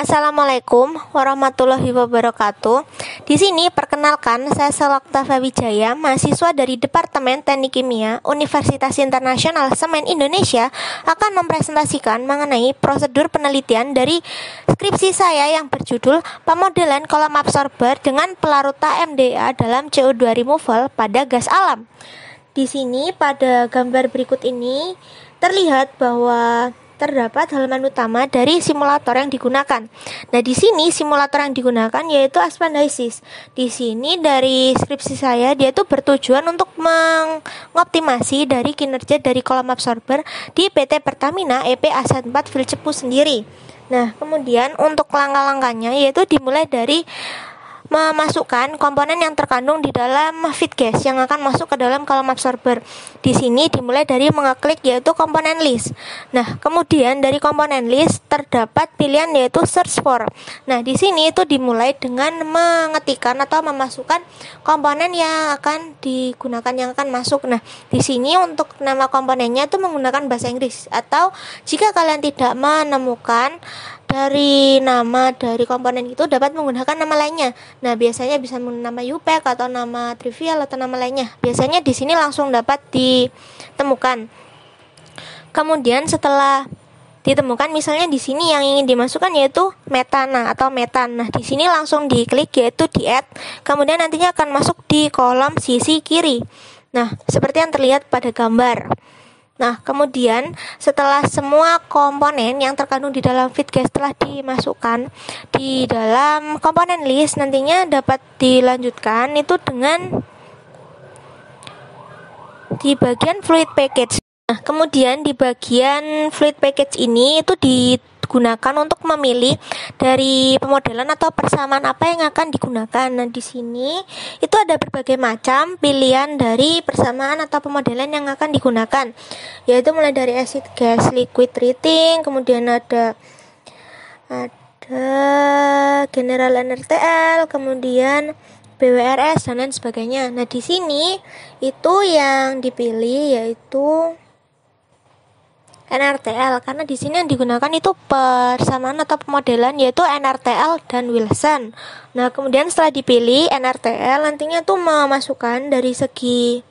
Assalamualaikum warahmatullahi wabarakatuh. Di sini perkenalkan, saya Seloktafa Wijaya, mahasiswa dari Departemen Teknik Kimia Universitas Internasional Semen Indonesia, akan mempresentasikan mengenai prosedur penelitian dari skripsi saya yang berjudul Pemodelan Kolom Absorber dengan Pelarut MDA dalam CO2 removal pada gas alam. Di sini pada gambar berikut ini terlihat bahwa terdapat halaman utama dari simulator yang digunakan. Nah, di sini simulator yang digunakan yaitu Aspendices. Di sini dari skripsi saya dia itu bertujuan untuk mengoptimasi dari kinerja dari kolom absorber di PT Pertamina EP Aset 4 Vilcepu sendiri. Nah, kemudian untuk langkah-langkahnya yaitu dimulai dari memasukkan komponen yang terkandung di dalam feed gas yang akan masuk ke dalam kolom absorber. Di sini dimulai dari mengeklik yaitu komponen list. Nah, kemudian dari komponen list terdapat pilihan yaitu search for. Nah, di sini itu dimulai dengan mengetikkan atau memasukkan komponen yang akan digunakan, yang akan masuk. Nah, di sini untuk nama komponennya itu menggunakan bahasa Inggris, atau jika kalian tidak menemukan dari nama dari komponen itu dapat menggunakan nama lainnya. Nah, biasanya bisa nama UPack atau nama trivial atau nama lainnya. Biasanya di sini langsung dapat ditemukan. Kemudian setelah ditemukan, misalnya di sini yang ingin dimasukkan yaitu metana atau metan. Nah, di sini langsung diklik yaitu di add. Kemudian nantinya akan masuk di kolom sisi kiri. Nah, seperti yang terlihat pada gambar. Nah, kemudian setelah semua komponen yang terkandung di dalam feed gas telah dimasukkan di dalam komponen list, nantinya dapat dilanjutkan itu dengan di bagian fluid package. Nah, kemudian di bagian fluid package ini itu digunakan untuk memilih dari pemodelan atau persamaan apa yang akan digunakan. Nah, di sini itu ada berbagai macam pilihan dari persamaan atau pemodelan yang akan digunakan, yaitu mulai dari acid gas liquid treating, kemudian ada general NRTL, kemudian BWRS dan lain sebagainya. Nah, di sini itu yang dipilih yaitu NRTL, karena di sini yang digunakan itu persamaan atau pemodelan yaitu NRTL dan Wilson. Nah, kemudian setelah dipilih NRTL, nantinya tuh memasukkan dari segi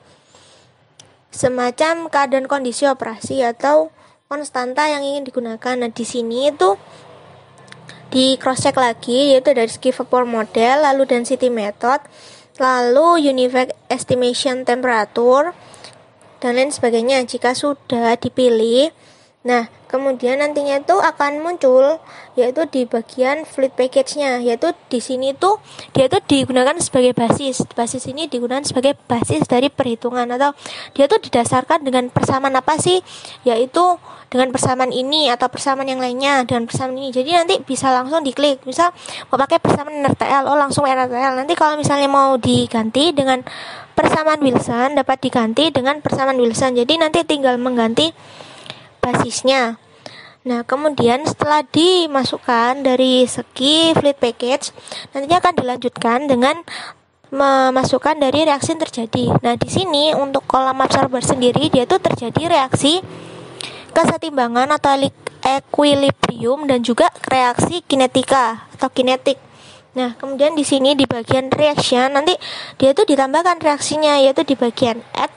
semacam keadaan kondisi operasi atau konstanta yang ingin digunakan. Nah, di sini itu di cross check lagi yaitu dari segi vapor model, lalu density method, lalu univac estimation temperature dan lain sebagainya. Jika sudah dipilih, nah, kemudian nantinya itu akan muncul yaitu di bagian fluid package-nya, yaitu di sini tuh dia tuh digunakan sebagai basis. Basis ini digunakan sebagai basis dari perhitungan, atau dia tuh didasarkan dengan persamaan apa sih? Yaitu dengan persamaan ini atau persamaan yang lainnya dengan persamaan ini. Jadi nanti bisa langsung diklik. Misal mau pakai persamaan NRTL, langsung NRTL. Nanti kalau misalnya mau diganti dengan persamaan Wilson, dapat diganti dengan persamaan Wilson. Jadi nanti tinggal mengganti basisnya. Nah, kemudian setelah dimasukkan dari segi fluid package, nantinya akan dilanjutkan dengan memasukkan dari reaksi yang terjadi. Nah, di sini untuk kolom absorber sendiri dia itu terjadi reaksi kesetimbangan atau equilibrium dan juga reaksi kinetika atau kinetik. Nah, kemudian di sini di bagian reaction nanti dia itu ditambahkan reaksinya yaitu di bagian add.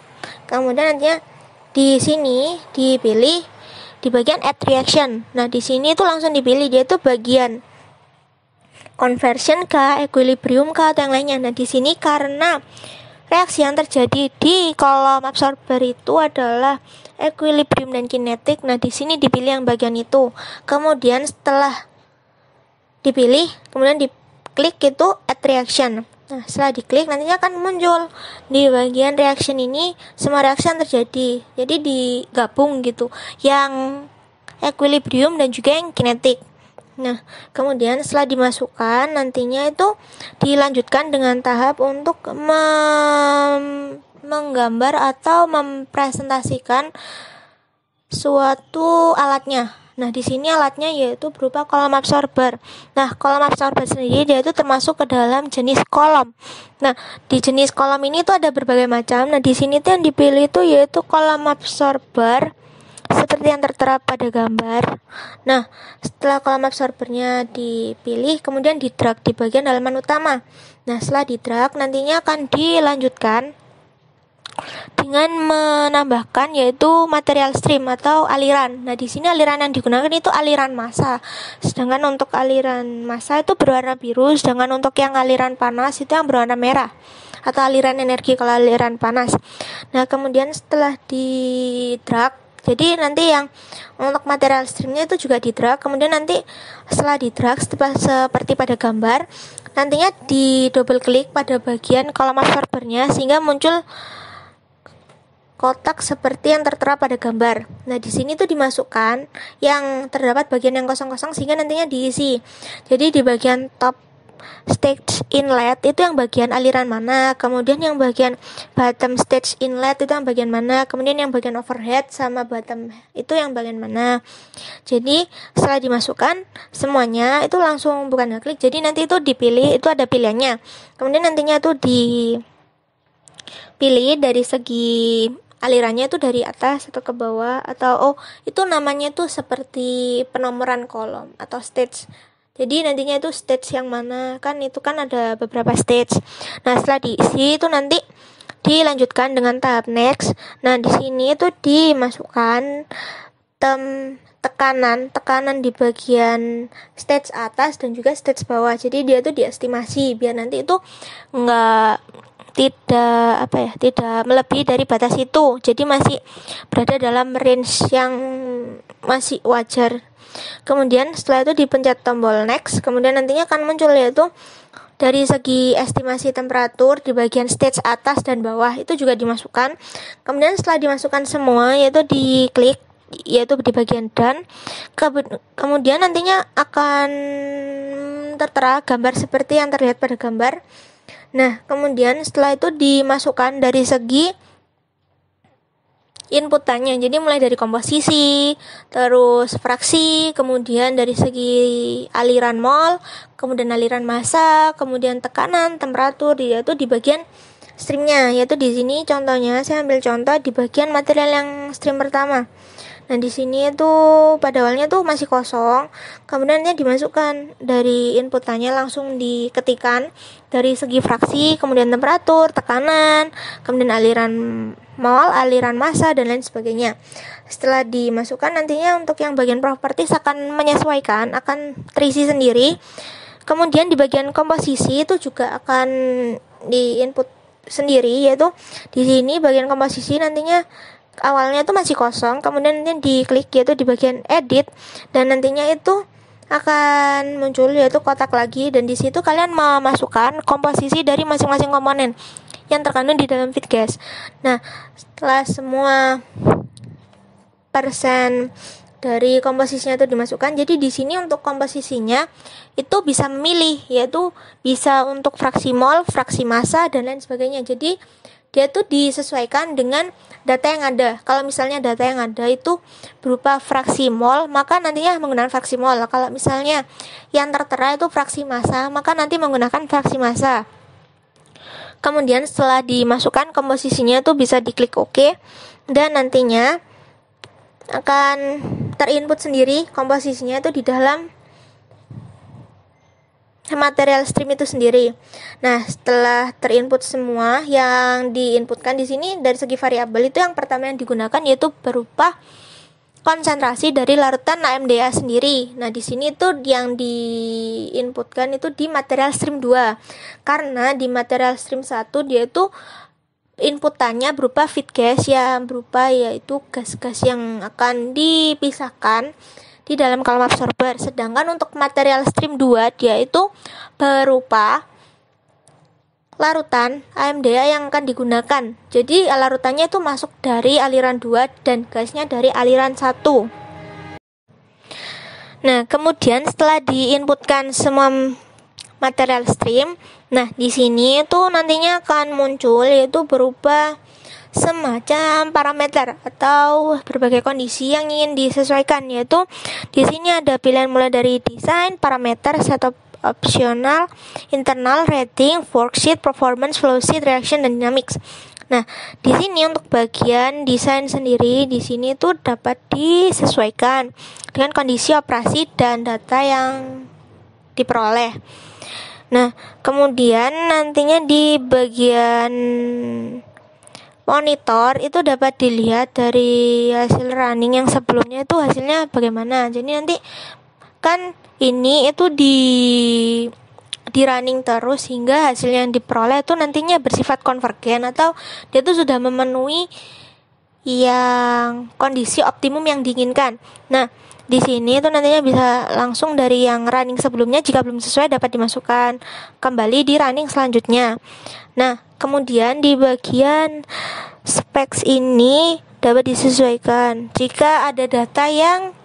Kemudian nantinya di sini dipilih di bagian add reaction. Nah, di sini itu langsung dipilih dia itu bagian conversion ke equilibrium ke atau yang lainnya. Nah, di sini karena reaksi yang terjadi di kolom absorber itu adalah equilibrium dan kinetik. Nah, di sini dipilih yang bagian itu. Kemudian setelah dipilih, kemudian diklik itu add reaction. Nah, setelah diklik nantinya akan muncul di bagian reaction ini semua reaksi yang terjadi. Jadi digabung gitu, yang equilibrium dan juga yang kinetik. Nah, kemudian setelah dimasukkan nantinya itu dilanjutkan dengan tahap untuk menggambar atau mempresentasikan suatu alatnya. Nah, di sini alatnya yaitu berupa kolom absorber. Nah, kolom absorber sendiri dia itu termasuk ke dalam jenis kolom. Nah, di jenis kolom ini tuh ada berbagai macam. Nah, di sini tuh yang dipilih itu yaitu kolom absorber seperti yang tertera pada gambar. Nah, setelah kolom absorbernya dipilih, kemudian di drag di bagian halaman utama. Nah, setelah di drag nantinya akan dilanjutkan dengan menambahkan yaitu material stream atau aliran. Nah, di sini aliran yang digunakan itu aliran massa. Sedangkan untuk aliran massa itu berwarna biru, sedangkan untuk yang aliran panas itu yang berwarna merah atau aliran energi kalau aliran panas. Nah, kemudian setelah di drag, jadi nanti yang untuk material streamnya itu juga di drag. Kemudian nanti setelah di drag seperti pada gambar, nantinya di double klik pada bagian kolom absorbernya sehingga muncul kotak seperti yang tertera pada gambar. Nah, di sini tuh dimasukkan yang terdapat bagian yang kosong-kosong sehingga nantinya diisi. Jadi di bagian top stage inlet itu yang bagian aliran mana, kemudian yang bagian bottom stage inlet itu yang bagian mana, kemudian yang bagian overhead sama bottom itu yang bagian mana. Jadi setelah dimasukkan semuanya itu langsung bukan ngeklik, jadi nanti itu dipilih, itu ada pilihannya. Kemudian nantinya itu dipilih dari segi alirannya itu dari atas atau ke bawah, atau itu namanya tuh seperti penomoran kolom atau stage. Jadi nantinya itu stage yang mana, kan itu kan ada beberapa stage. Nah, setelah diisi itu nanti dilanjutkan dengan tahap next. Nah, di sini itu dimasukkan tekanan di bagian stage atas dan juga stage bawah. Jadi dia itu diestimasi biar nanti itu tidak melebihi dari batas itu. Jadi masih berada dalam range yang masih wajar. Kemudian setelah itu dipencet tombol next, kemudian nantinya akan muncul yaitu dari segi estimasi temperatur di bagian stage atas dan bawah itu juga dimasukkan. Kemudian setelah dimasukkan semua yaitu diklik yaitu di bagian done. Kemudian nantinya akan tertera gambar seperti yang terlihat pada gambar. Nah, kemudian setelah itu dimasukkan dari segi inputannya. Jadi mulai dari komposisi, terus fraksi, kemudian dari segi aliran mol, kemudian aliran massa, kemudian tekanan, temperatur, yaitu di bagian streamnya. Yaitu di sini contohnya saya ambil contoh di bagian material yang stream pertama. Nah, di sini itu pada awalnya tuh masih kosong, kemudiannya dimasukkan dari inputannya langsung diketikkan dari segi fraksi, kemudian temperatur, tekanan, kemudian aliran mol, aliran massa dan lain sebagainya. Setelah dimasukkan nantinya untuk yang bagian properties akan menyesuaikan, akan terisi sendiri. Kemudian di bagian komposisi itu juga akan diinput sendiri, yaitu di sini bagian komposisi nantinya awalnya itu masih kosong, kemudian nanti diklik yaitu di bagian edit dan nantinya itu akan muncul yaitu kotak lagi, dan di situ kalian memasukkan komposisi dari masing-masing komponen yang terkandung di dalam feedgas. Nah, setelah semua persen dari komposisinya itu dimasukkan, jadi di sini untuk komposisinya itu bisa memilih, yaitu bisa untuk fraksi mol, fraksi massa dan lain sebagainya. Jadi dia tuh disesuaikan dengan data yang ada. Kalau misalnya data yang ada itu berupa fraksi mol, maka nantinya menggunakan fraksi mol. Kalau misalnya yang tertera itu fraksi massa, maka nanti menggunakan fraksi massa. Kemudian setelah dimasukkan komposisinya tuh bisa diklik OK, dan nantinya akan terinput sendiri komposisinya itu di dalam material stream itu sendiri. Nah, setelah terinput semua yang diinputkan di sini dari segi variabel itu yang pertama yang digunakan yaitu berupa konsentrasi dari larutan AMDA sendiri. Nah, di sini tuh yang diinputkan itu di material stream 2. Karena di material stream 1 dia itu inputannya berupa feed gas yang berupa yaitu gas-gas yang akan dipisahkan di dalam kolom absorber. Sedangkan untuk material stream 2 dia itu berupa larutan AMDA yang akan digunakan. Jadi larutannya itu masuk dari aliran 2 dan gasnya dari aliran 1. Nah, kemudian setelah diinputkan semua material stream, nah di sini itu nantinya akan muncul yaitu berupa semacam parameter atau berbagai kondisi yang ingin disesuaikan, yaitu di sini ada pilihan mulai dari desain, parameter, setup opsional, internal, rating, worksheet, performance, flow sheet, reaction, dan dynamics. Nah, di sini untuk bagian desain sendiri di sini tuh dapat disesuaikan dengan kondisi operasi dan data yang diperoleh. Nah, kemudian nantinya di bagian monitor itu dapat dilihat dari hasil running yang sebelumnya itu hasilnya bagaimana. Jadi nanti kan ini itu di running terus hingga hasil yang diperoleh itu nantinya bersifat konvergen atau dia itu sudah memenuhi yang kondisi optimum yang diinginkan. Nah, di sini itu nantinya bisa langsung dari yang running sebelumnya, jika belum sesuai dapat dimasukkan kembali di running selanjutnya. Nah, kemudian di bagian specs ini dapat disesuaikan jika ada data yang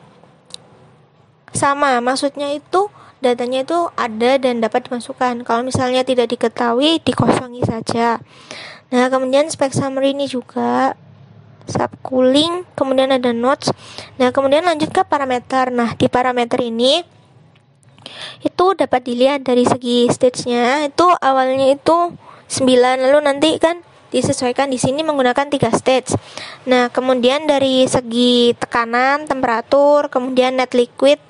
sama, maksudnya itu datanya itu ada dan dapat dimasukkan. Kalau misalnya tidak diketahui, dikosongi saja. Nah, kemudian spek summary ini juga subcooling, kemudian ada notes. Nah, kemudian lanjut ke parameter. Nah, di parameter ini itu dapat dilihat dari segi stage-nya. Itu awalnya itu 9, lalu nanti kan disesuaikan di sini menggunakan 3 stage. Nah, kemudian dari segi tekanan, temperatur, kemudian net liquid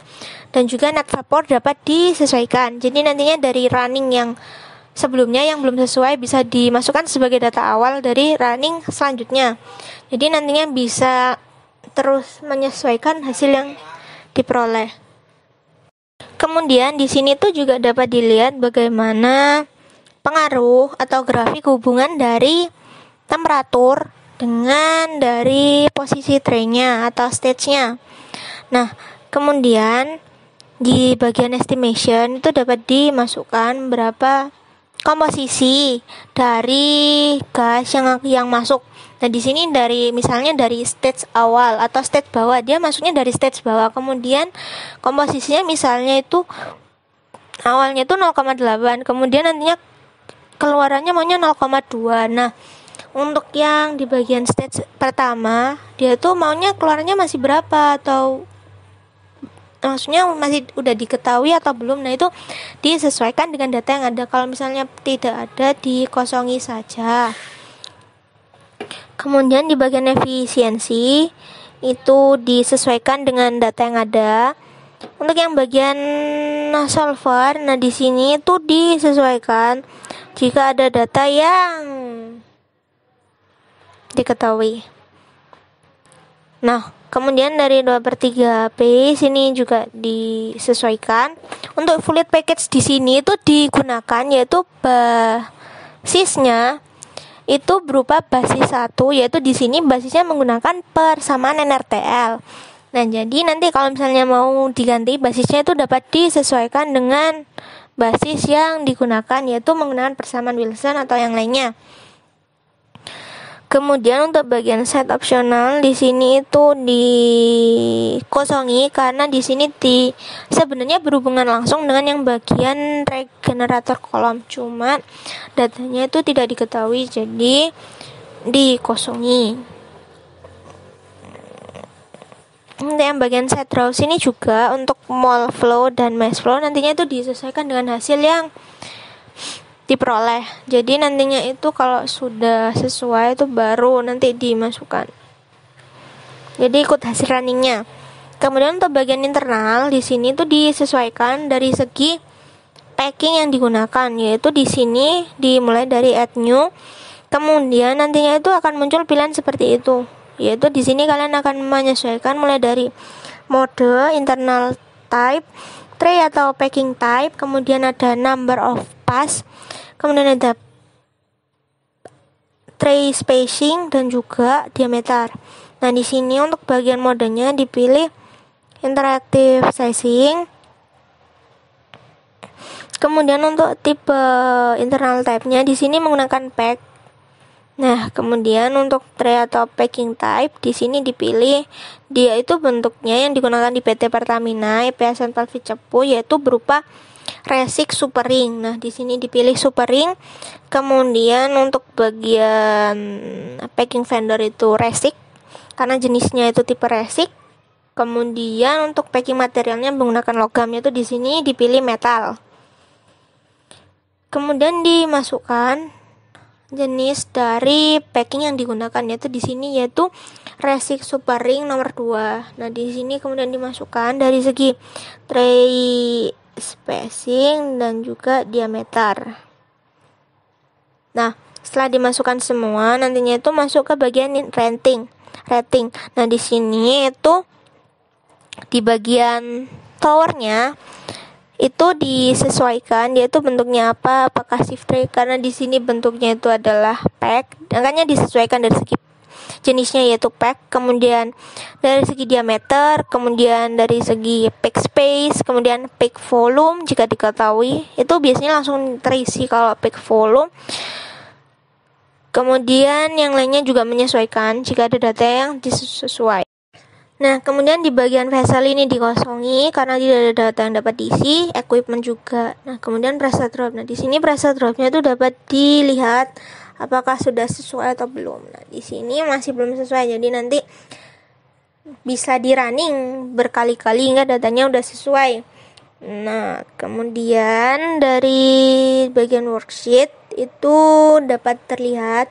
dan juga net vapor dapat disesuaikan. Jadi nantinya dari running yang sebelumnya yang belum sesuai bisa dimasukkan sebagai data awal dari running selanjutnya. Jadi nantinya bisa terus menyesuaikan hasil yang diperoleh. Kemudian di sini tuh juga dapat dilihat bagaimana pengaruh atau grafik hubungan dari temperatur dengan dari posisi tray-nya atau stage-nya. Nah, kemudian di bagian estimation itu dapat dimasukkan berapa komposisi dari gas yang masuk. Nah, di sini dari misalnya dari stage awal atau stage bawah, dia masuknya dari stage bawah. Kemudian komposisinya misalnya itu awalnya itu 0,8, kemudian nantinya keluarannya maunya 0,2. Nah, untuk yang di bagian stage pertama, dia tuh maunya keluarannya masih berapa atau maksudnya masih udah diketahui atau belum. Nah, itu disesuaikan dengan data yang ada. Kalau misalnya tidak ada, dikosongi saja. Kemudian di bagian efisiensi itu disesuaikan dengan data yang ada. Untuk yang bagian solver, nah di sini itu disesuaikan jika ada data yang diketahui. Nah, kemudian dari 2/3 sini juga disesuaikan. Untuk fluid package di sini itu digunakan yaitu basisnya itu berupa basis 1, yaitu di sini basisnya menggunakan persamaan NRTL. Nah, jadi nanti kalau misalnya mau diganti basisnya itu dapat disesuaikan dengan basis yang digunakan, yaitu menggunakan persamaan Wilson atau yang lainnya. Kemudian untuk bagian set opsional di sini itu dikosongi karena di sini sebenarnya berhubungan langsung dengan yang bagian regenerator kolom, cuma datanya itu tidak diketahui jadi dikosongi. Untuk yang bagian set draws ini juga untuk mole flow dan mass flow nantinya itu disesuaikan dengan hasil yang diperoleh. Jadi nantinya itu kalau sudah sesuai itu baru nanti dimasukkan. Jadi ikut hasil runningnya. Kemudian untuk bagian internal di sini itu disesuaikan dari segi packing yang digunakan, yaitu di sini dimulai dari add new. Kemudian nantinya itu akan muncul pilihan seperti itu. Yaitu di sini kalian akan menyesuaikan mulai dari mode, internal type, tray atau packing type, kemudian ada number of pass, kemudian ada tray spacing dan juga diameter. Nah, di sini untuk bagian modenya dipilih interactive sizing. Kemudian untuk tipe internal type-nya di sini menggunakan pack. Nah, kemudian untuk tray atau packing type di sini dipilih dia itu bentuknya yang digunakan di PT Pertamina EPS Valve Cepu yaitu berupa resik super ring. Nah, di sini dipilih super ring. Kemudian untuk bagian packing vendor itu resik karena jenisnya itu tipe resik. Kemudian untuk packing materialnya menggunakan logam, yaitu di sini dipilih metal. Kemudian dimasukkan jenis dari packing yang digunakan, yaitu di sini yaitu Resik Super Ring nomor 2. Nah, di sini kemudian dimasukkan dari segi tray spacing dan juga diameter. Nah, setelah dimasukkan semua, nantinya itu masuk ke bagian rating. Nah, di sini itu di bagian towernya itu disesuaikan, yaitu bentuknya apakah shift tray, karena di sini bentuknya itu adalah pack, makanya disesuaikan dari segi jenisnya yaitu pack, kemudian dari segi diameter, kemudian dari segi pack space, kemudian pack volume jika diketahui itu biasanya langsung terisi kalau pack volume. Kemudian yang lainnya juga menyesuaikan jika ada data yang disesuai. Nah, kemudian di bagian vessel ini dikosongi karena tidak ada data yang dapat diisi, equipment juga. Nah, kemudian pressure drop. Nah, di sini pressure dropnya itu dapat dilihat apakah sudah sesuai atau belum. Nah, di sini masih belum sesuai, jadi nanti bisa di running berkali-kali hingga datanya udah sesuai. Nah, kemudian dari bagian worksheet itu dapat terlihat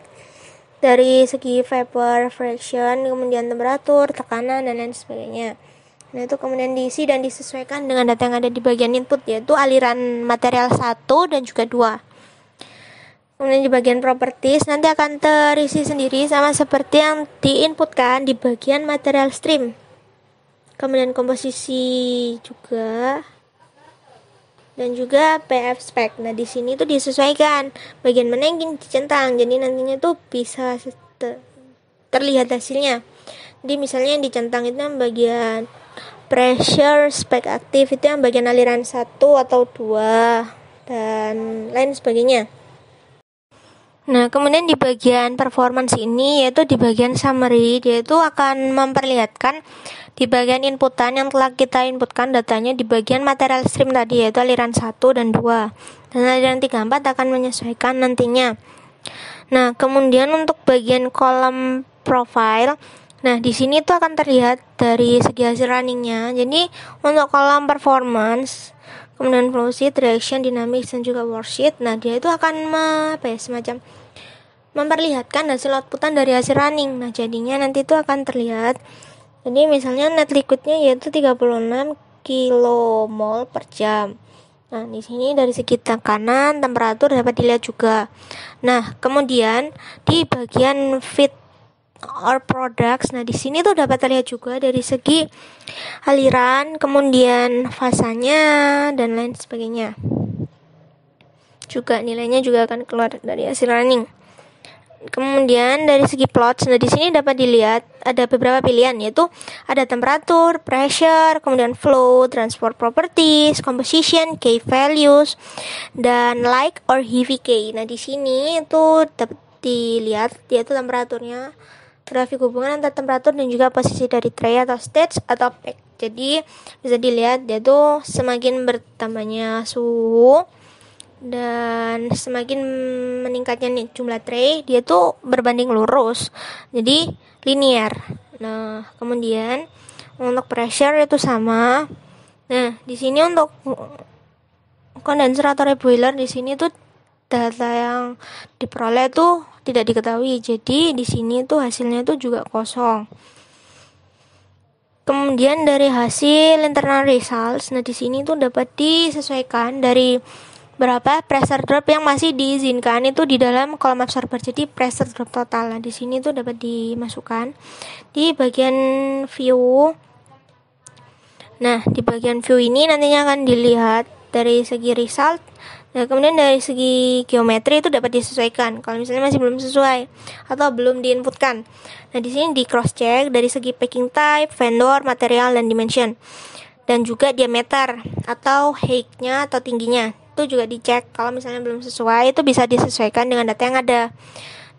dari segi vapor fraction, kemudian temperatur, tekanan, dan lain sebagainya. Nah, itu kemudian diisi dan disesuaikan dengan data yang ada di bagian input, yaitu aliran material 1 dan juga 2. Kemudian di bagian properties nanti akan terisi sendiri sama seperti yang diinputkan di bagian material stream. Kemudian komposisi juga, dan juga PF spec. Nah, di sini tuh disesuaikan bagian mana yang dicentang, jadi nantinya tuh bisa terlihat hasilnya. Jadi misalnya yang dicentang itu yang bagian pressure spec aktif itu yang bagian aliran 1 atau 2 dan lain sebagainya. Nah, kemudian di bagian performance ini, yaitu di bagian summary, dia itu akan memperlihatkan di bagian inputan yang telah kita inputkan datanya di bagian material stream tadi, yaitu aliran 1 dan 2. Dan aliran 3, 4 akan menyesuaikan nantinya. Nah, kemudian untuk bagian kolom profile, nah di sini tuh akan terlihat dari segi hasil runningnya. Jadi untuk kolom performance, kemudian flow sheet, reaction, dynamics, dan juga worksheet, nah dia itu akan semacam memperlihatkan hasil outputan dari hasil running. Nah, jadinya nanti itu akan terlihat. Jadi misalnya net liquidnya yaitu 36 kmol per jam. Nah, di sini dari segi tekanan, temperatur dapat dilihat juga. Nah, kemudian di bagian feed or products, nah di sini tuh dapat terlihat juga dari segi aliran, kemudian fasanya, dan lain sebagainya. Juga nilainya juga akan keluar dari hasil running. Kemudian dari segi plots, nah di sini dapat dilihat ada beberapa pilihan, yaitu ada temperatur, pressure, kemudian flow, transport properties, composition, key values, dan light or heavy key. Nah di sini itu dapat dilihat yaitu temperaturnya, grafik hubungan antara temperatur dan juga posisi dari tray atau stage atau pack. Jadi bisa dilihat yaitu semakin bertambahnya suhu dan semakin meningkatnya nih jumlah tray, dia tuh berbanding lurus, jadi linear. Nah, kemudian untuk pressure itu sama. Nah, di sini untuk kondenser atau boiler, di sini tuh data yang diperoleh tuh tidak diketahui, jadi di sini tuh hasilnya tuh juga kosong. Kemudian dari hasil internal results, nah di sini tuh dapat disesuaikan dari berapa pressure drop yang masih diizinkan itu di dalam kolom absorber. Jadi pressure drop total. Nah, di sini tuh dapat dimasukkan di bagian view. Nah, di bagian view ini nantinya akan dilihat dari segi result. Nah, kemudian dari segi geometri itu dapat disesuaikan kalau misalnya masih belum sesuai atau belum diinputkan. Nah, di sini di cross check dari segi packing type, vendor, material, dan dimension. Dan juga diameter atau height-nya atau tingginya. Itu juga dicek, kalau misalnya belum sesuai itu bisa disesuaikan dengan data yang ada.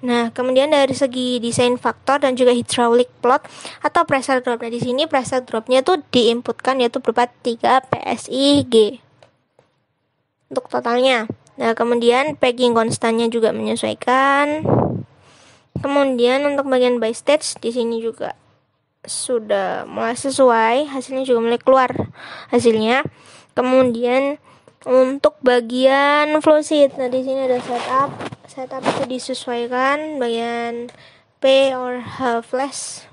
Nah, kemudian dari segi desain faktor dan juga hydraulic plot atau pressure drop. Nah, di sini pressure dropnya tuh diinputkan yaitu berupa 3 PSIG untuk totalnya. Nah, kemudian packing konstannya juga menyesuaikan. Kemudian untuk bagian by stage di sini juga sudah mulai sesuai, hasilnya juga mulai keluar hasilnya. Kemudian untuk bagian flow sheet, nah di sini ada setup, setup itu disesuaikan bagian P or H flash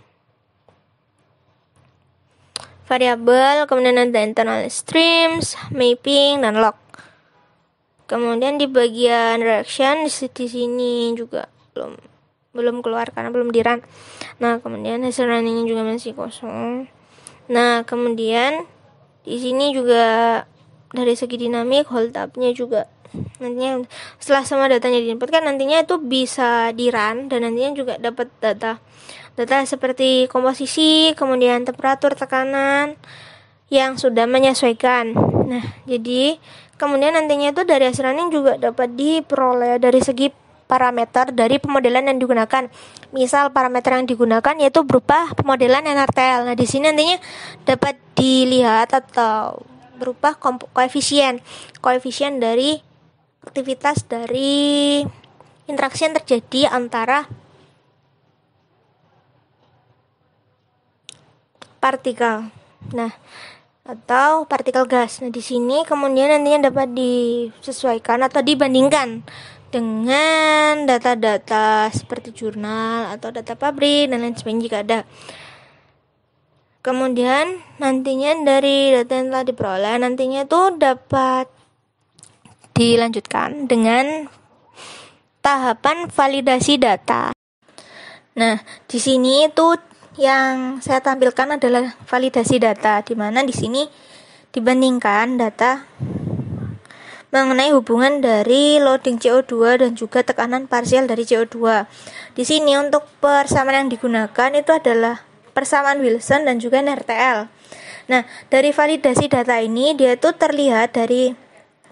variabel, kemudian ada internal streams, mapping, dan log. Kemudian di bagian reaction di sini juga belum keluar karena belum di run. Nah, kemudian hasil runningnya juga masih kosong. Nah, kemudian di sini juga dari segi dinamik hold up-nya juga nantinya setelah semua datanya diinputkan nantinya itu bisa di run dan nantinya juga dapat data seperti komposisi, kemudian temperatur, tekanan yang sudah menyesuaikan. Nah, jadi kemudian nantinya itu dari hasil running juga dapat diperoleh dari segi parameter dari pemodelan yang digunakan. Misal parameter yang digunakan yaitu berupa pemodelan NRTL. Nah, di sini nantinya dapat dilihat atau berupa koefisien dari aktivitas dari interaksi yang terjadi antara partikel. Nah, atau partikel gas. Nah, di sini kemudian nantinya dapat disesuaikan atau dibandingkan dengan data-data seperti jurnal atau data pabrik dan lain sebagainya jika ada. Kemudian nantinya dari data yang telah diperoleh nantinya itu dapat dilanjutkan dengan tahapan validasi data. Nah, di sini itu yang saya tampilkan adalah validasi data, di mana di sini dibandingkan data mengenai hubungan dari loading CO2 dan juga tekanan parsial dari CO2. Di sini untuk persamaan yang digunakan itu adalah persamaan Wilson dan juga NRTL. Nah, dari validasi data ini dia itu terlihat dari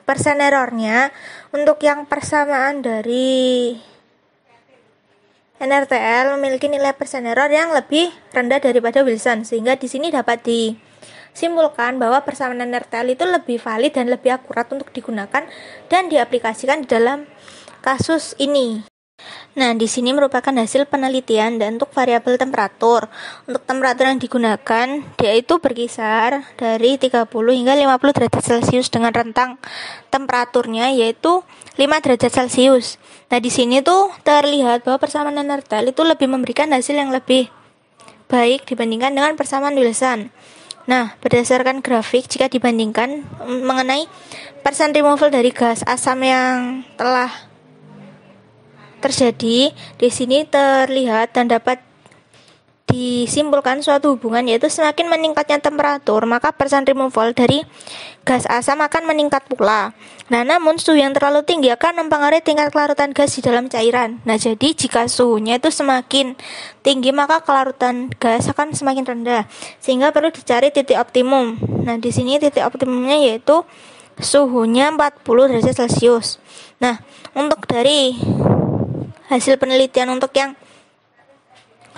persen errornya. Untuk yang persamaan dari NRTL memiliki nilai persen error yang lebih rendah daripada Wilson, sehingga di sini dapat disimpulkan bahwa persamaan NRTL itu lebih valid dan lebih akurat untuk digunakan dan diaplikasikan di dalam kasus ini. Nah, di sini merupakan hasil penelitian dan untuk variabel temperatur. Untuk temperatur yang digunakan, dia itu berkisar dari 30 hingga 50 derajat Celcius dengan rentang temperaturnya yaitu 5 derajat Celcius. Nah, di sini tuh terlihat bahwa persamaan NRTL itu lebih memberikan hasil yang lebih baik dibandingkan dengan persamaan Wilson. Nah, berdasarkan grafik jika dibandingkan mengenai persen removal dari gas asam yang telah terjadi, di sini terlihat dan dapat disimpulkan suatu hubungan yaitu semakin meningkatnya temperatur maka persen removal dari gas asam akan meningkat pula. Nah, namun suhu yang terlalu tinggi akan mempengaruhi tingkat kelarutan gas di dalam cairan. Nah, jadi jika suhunya itu semakin tinggi maka kelarutan gas akan semakin rendah sehingga perlu dicari titik optimum. Nah, di sini titik optimumnya yaitu suhunya 40 derajat Celcius. Nah, untuk dari hasil penelitian untuk yang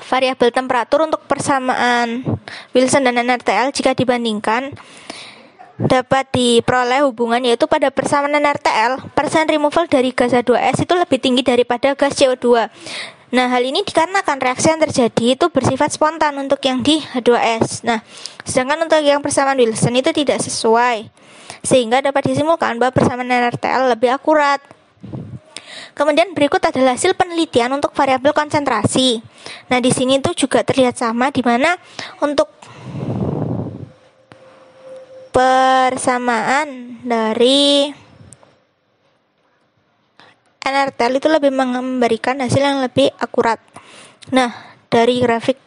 variabel temperatur untuk persamaan Wilson dan NRTL jika dibandingkan dapat diperoleh hubungan yaitu pada persamaan NRTL persen removal dari gas H2S itu lebih tinggi daripada gas CO2. Nah, hal ini dikarenakan reaksi yang terjadi itu bersifat spontan untuk yang di H2S. Nah, sedangkan untuk yang persamaan Wilson itu tidak sesuai sehingga dapat disimpulkan bahwa persamaan NRTL lebih akurat. Kemudian berikut adalah hasil penelitian untuk variabel konsentrasi. Nah, di sini tuh juga terlihat sama di mana untuk persamaan dari NRTL itu lebih memberikan hasil yang lebih akurat. Nah, dari grafik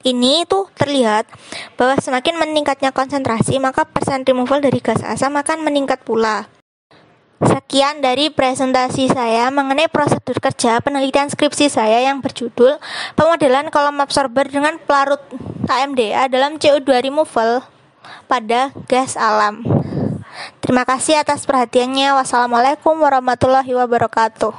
ini tuh terlihat bahwa semakin meningkatnya konsentrasi maka persen removal dari gas asam akan meningkat pula. Sekian dari presentasi saya mengenai prosedur kerja penelitian skripsi saya yang berjudul Pemodelan Kolom Absorber dengan Pelarut KMDA dalam CO2 removal pada gas alam. Terima kasih atas perhatiannya. Wassalamualaikum warahmatullahi wabarakatuh.